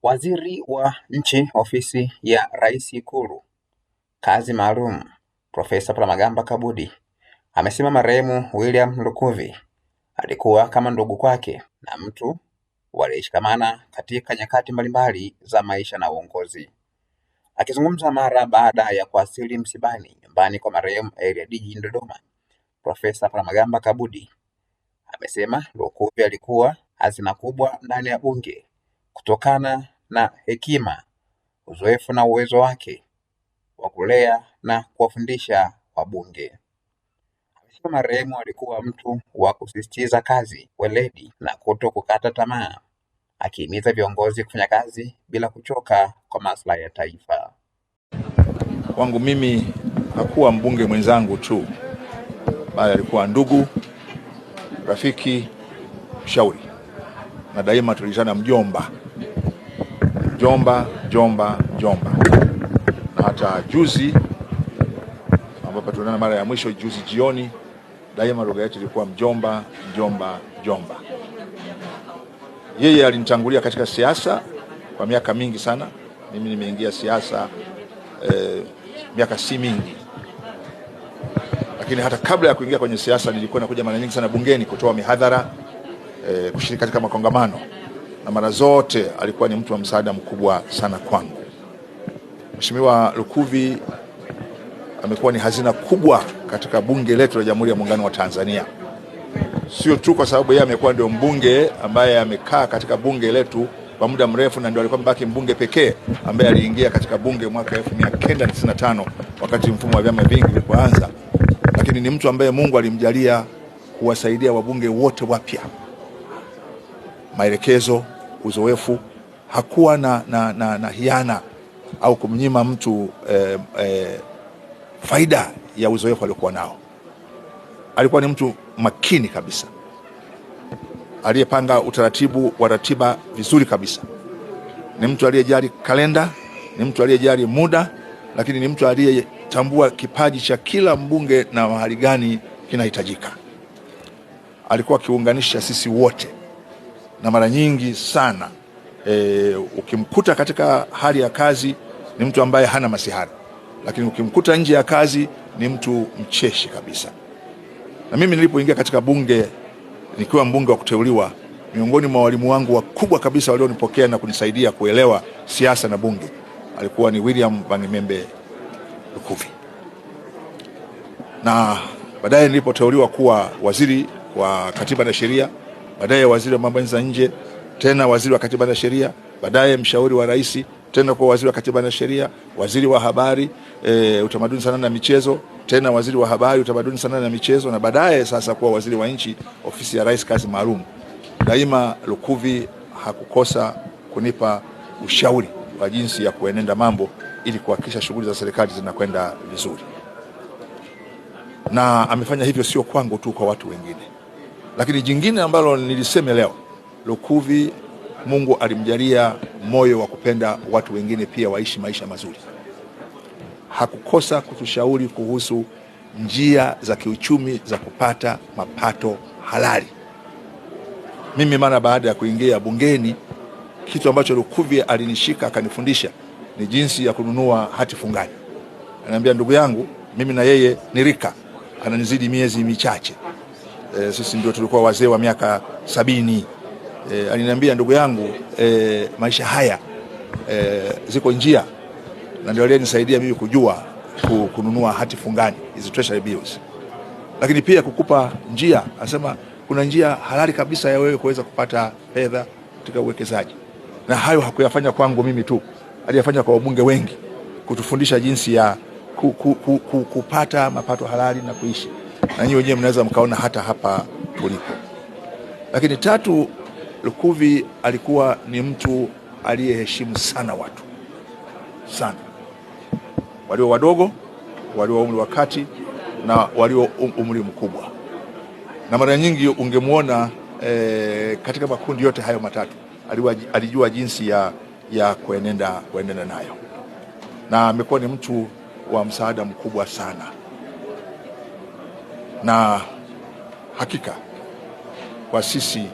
Waziri wa Nchi, Ofisi ya Rais Ikulu, Kazi Maalum, Profesa Palamagamba Kabudi amesema marehemu William Lukuvi alikuwa kama ndugu kwake na mtu walishikamana katika nyakati mbalimbali za maisha na uongozi. Akizungumza mara baada ya kuwasili msibani nyumbani kwa marehemu Eliud jijini Dodoma, Profesa Palamagamba Kabudi amesema Lukuvi alikuwa hazina kubwa ndani ya Bunge kutokana na hekima, uzoefu na uwezo wake wa kulea na kuwafundisha wabunge. Amesema marehemu alikuwa mtu wa kusisitiza kazi, weledi na kuto kukata tamaa, akihimiza viongozi kufanya kazi bila kuchoka kwa maslahi ya taifa. Kwangu mimi hakuwa mbunge mwenzangu tu, bali alikuwa ndugu, rafiki, mshauri, na daima tulizana mjomba. Na hata juzi ambapo tulionana mara ya mwisho juzi jioni, daima lugha yetu ilikuwa mjomba. Yeye alinitangulia katika siasa kwa miaka mingi sana. Mimi nimeingia siasa miaka si mingi, lakini hata kabla ya kuingia kwenye siasa nilikuwa nakuja mara nyingi sana bungeni kutoa mihadhara, kushiriki katika makongamano, na mara zote alikuwa ni mtu wa msaada mkubwa sana kwangu. Mheshimiwa Lukuvi amekuwa ni hazina kubwa katika bunge letu la Jamhuri ya Muungano wa Tanzania. Sio tu kwa sababu yeye amekuwa ndio mbunge ambaye amekaa katika bunge letu kwa muda mrefu na ndio alikuwa mbaki mbunge pekee ambaye aliingia katika bunge mwaka 1995 wakati mfumo wa vyama vingi ulipoanza, lakini ni mtu ambaye Mungu alimjalia kuwasaidia wabunge wote wapya maelekezo, uzoefu. Hakuwa na hiana au kumnyima mtu faida ya uzoefu aliokuwa nao. Alikuwa ni mtu makini kabisa, aliyepanga utaratibu wa ratiba vizuri kabisa. Ni mtu aliyejali kalenda, ni mtu aliyejali muda, lakini ni mtu aliyetambua kipaji cha kila mbunge na mahali gani kinahitajika. Alikuwa akiunganisha sisi wote, na mara nyingi sana ukimkuta katika hali ya kazi ni mtu ambaye hana masihara, lakini ukimkuta nje ya kazi ni mtu mcheshi kabisa. Na mimi nilipoingia katika bunge nikiwa mbunge wa kuteuliwa, miongoni mwa walimu wangu wakubwa kabisa walionipokea na kunisaidia kuelewa siasa na bunge alikuwa ni William Vangimembe Lukuvi. Na baadaye nilipoteuliwa kuwa waziri wa Katiba na Sheria, baadaye waziri wa mambo ya nje, tena waziri wa Katiba na Sheria, baadaye mshauri wa rais, tena kwa waziri wa Katiba na Sheria, waziri wa habari, utamaduni, sanaa na michezo, tena waziri wa habari, utamaduni, sanaa na michezo, na baadaye sasa kuwa waziri wa Nchi, Ofisi ya Rais, Kazi Maalum. Daima Lukuvi hakukosa kunipa ushauri wa jinsi ya kuenenda mambo ili kuhakikisha shughuli za serikali zinakwenda vizuri. Na amefanya hivyo sio kwangu tu, kwa watu wengine. Lakini jingine ambalo niliseme leo, Lukuvi Mungu alimjalia moyo wa kupenda watu wengine pia waishi maisha mazuri. Hakukosa kutushauri kuhusu njia za kiuchumi za kupata mapato halali. Mimi mara baada ya kuingia bungeni, kitu ambacho Lukuvi alinishika akanifundisha ni jinsi ya kununua hati fungani. Ananiambia, ndugu yangu, mimi na yeye ni rika, ananizidi miezi michache. Sisi ndio tulikuwa wazee wa miaka 70. Aliniambia, ndugu yangu, maisha haya ziko njia, na ndio aliyenisaidia mimi kujua kununua hati fungani, hizo treasury bills. Lakini pia kukupa njia, anasema kuna njia halali kabisa ya wewe kuweza kupata fedha katika uwekezaji. Na hayo hakuyafanya kwangu mimi tu, aliyafanya kwa wabunge wengi, kutufundisha jinsi ya kupata mapato halali na kuishi. Na nyinyi wenyewe mnaweza mkaona hata hapa tulipo. Lakini tatu, Lukuvi alikuwa ni mtu aliyeheshimu sana watu. Sana. Walio wadogo, walio umri wa kati, na walio umri mkubwa. Na mara nyingi ungemuona katika makundi yote hayo matatu alijua jinsi ya kuenenda nayo. Na amekuwa ni mtu wa msaada mkubwa sana. Na hakika kwa sisi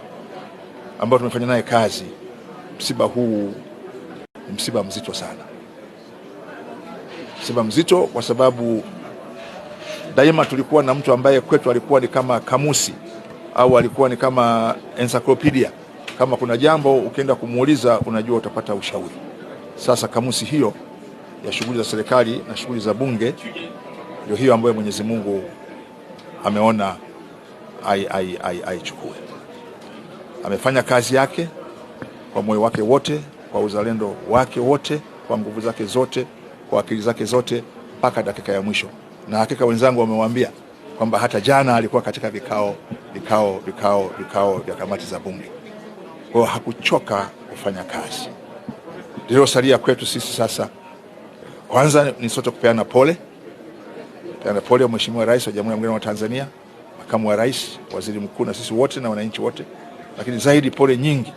ambao tumefanya naye kazi, msiba huu ni msiba mzito sana. Msiba mzito kwa sababu daima tulikuwa na mtu ambaye kwetu alikuwa ni kama kamusi au alikuwa ni kama encyclopedia. Kama kuna jambo ukienda kumuuliza unajua utapata ushauri. Sasa kamusi hiyo ya shughuli za serikali na shughuli za bunge ndio hiyo ambayo Mwenyezi Mungu ameona aichukue. Amefanya kazi yake kwa moyo wake wote, kwa uzalendo wake wote, kwa nguvu zake zote, kwa akili zake zote mpaka dakika ya mwisho. Na hakika wenzangu wamewaambia kwamba hata jana alikuwa katika vikao vya kamati za bunge. Kwa hakuchoka kufanya kazi. Ndio salia kwetu sisi sasa. Kwanza ni sote kupeana pole. Peana pole Mheshimiwa Rais wa Jamhuri ya Muungano wa Tanzania, Makamu wa Rais, Waziri Mkuu na sisi wote na wananchi wote. Lakini zaidi pole nyingi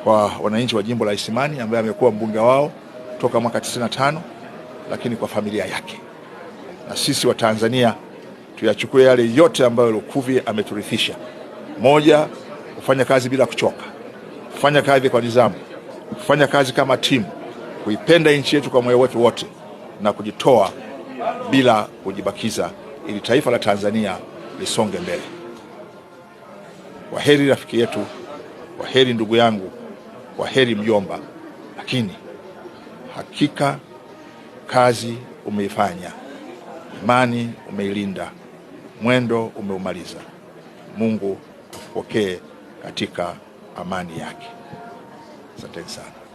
kwa wananchi wa jimbo la Isimani ambaye amekuwa mbunge wao toka mwaka 95, lakini kwa familia yake. Na sisi wa Tanzania tuyachukue yale yote ambayo Lukuvi ameturithisha. Moja, kufanya kazi bila kuchoka. Kufanya kazi kwa nidhamu. Kufanya kazi kama timu. Kuipenda nchi yetu kwa moyo wetu wote na kujitoa bila kujibakiza ili taifa la Tanzania lisonge mbele. Waheri rafiki yetu, waheri ndugu yangu, waheri mjomba, lakini hakika kazi umeifanya, imani umeilinda, mwendo umeumaliza. Mungu akupokee katika amani yake. Asante sana.